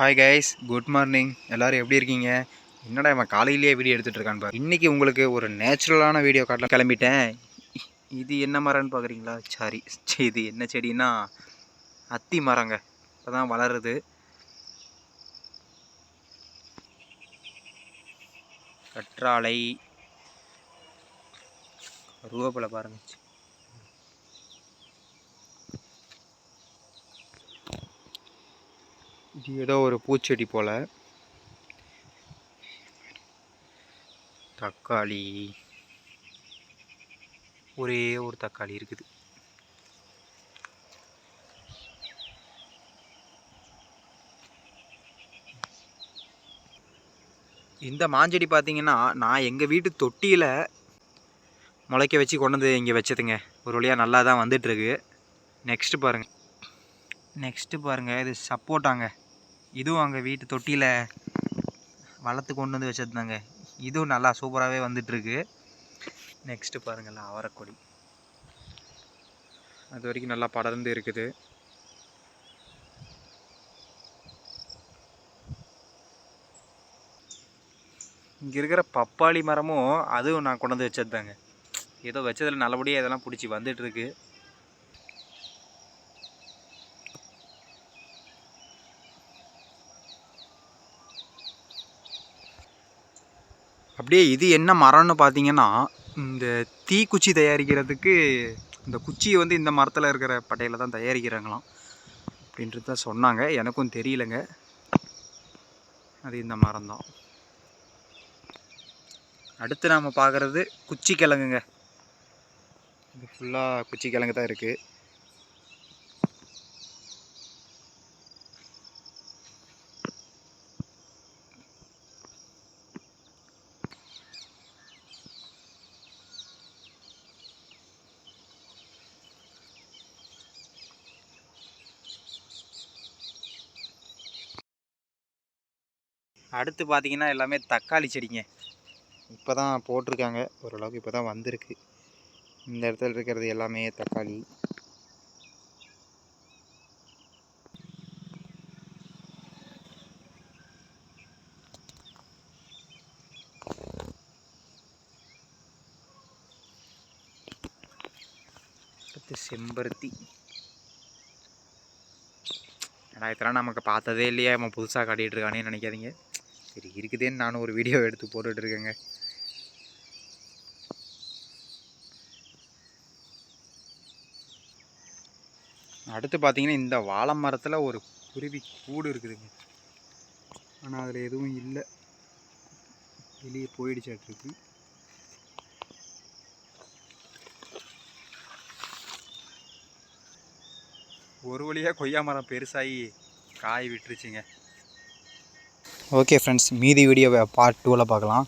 Hi guys, good morning. எல்லோரும் எப்படி இருக்கீங்க? என்னடா இவன் காலையிலேயே வீடியோ எடுத்துகிட்டு இருக்கான்னு பாரு. இன்றைக்கி உங்களுக்கு ஒரு நேச்சுரலான வீடியோ காட்டல கிளம்பிட்டேன். இது என்ன மரம்னு பார்க்குறீங்களா? சாரி, இது என்ன செடின்னா அத்தி மரங்க. இப்போ தான் வளருது. கற்றாழை, கருவேப்பிலை பாருங்க. இது ஏதோ ஒரு பூச்செடி போல். தக்காளி, ஒரே ஒரு தக்காளி இருக்குது. இந்த மாஞ்செடி பார்த்தீங்கன்னா நான் எங்கள் வீட்டு தொட்டியில் முளைக்க வச்சு கொண்டு வந்து இங்கே வச்சதுங்க. ஒரு வழியாக நல்லா தான் வந்துட்டுருக்கு. நெக்ஸ்ட்டு பாருங்கள், இது சப்போட்டாங்க. இதுவும் அங்கே வீட்டு தொட்டியில் வளர்த்து கொண்டு வந்து வச்சது தாங்க. இதுவும் நல்லா சூப்பராகவே வந்துட்டுருக்கு. நெக்ஸ்ட்டு பாருங்கள், அவரைக்கொடி. அது வரைக்கும் நல்லா படர்ந்து இருக்குது. இங்கே இருக்கிற பப்பாளி மரமும் அதுவும் நான் கொண்டு வந்து வச்சது தாங்க. ஏதோ வச்சதில் நல்லபடியாக இதெல்லாம் பிடிச்சி வந்துட்டுருக்கு. அப்படியே இது என்ன மரம்னு பார்த்தீங்கன்னா, இந்த தீக்குச்சி தயாரிக்கிறதுக்கு இந்த குச்சியை வந்து இந்த மரத்தில் இருக்கிற பட்டையில் தான் தயாரிக்கிறாங்களாம் அப்படின்றது தான் சொன்னாங்க. எனக்கும் தெரியலங்க. அது இந்த மரம் தான். அடுத்து நாம் பார்க்குறது குச்சி கிழங்குங்க. இது ஃபுல்லாக குச்சி கிழங்கு தான் இருக்குது. அடுத்து பார்த்திங்கன்னா எல்லாமே தக்காளி செடிங்க. இப்போ தான் போட்டிருக்காங்க, ஓரளவுக்கு இப்போ தான் வந்திருக்கு. இந்த இடத்துல இருக்கிறது எல்லாமே தக்காளி. அடுத்து செம்பருத்தி. இதெல்லாம் நமக்கு பார்த்ததே இல்லையா, நம்ம புதுசாக காட்டிகிட்டு இருக்கானேன்னு நினைக்காதீங்க. சரி, இருக்குதேன்னு நானும் ஒரு வீடியோ எடுத்து போட்டுட்ருக்கேங்க. அடுத்து பார்த்தீங்கன்னா இந்த வாழை மரத்தில் ஒரு குருவி கூடு இருக்குதுங்க. ஆனால் அதில் எதுவும் இல்லை, வெளியே போயிடுச்சாட்டிருக்கு. ஒரு வழியாக கொய்யா மரம் பெருசாகி காய் விட்டுருச்சுங்க. ஓகே ஃப்ரெண்ட்ஸ், மீதி வீடியோவை பார்ட் 2ல் பார்க்கலாம்.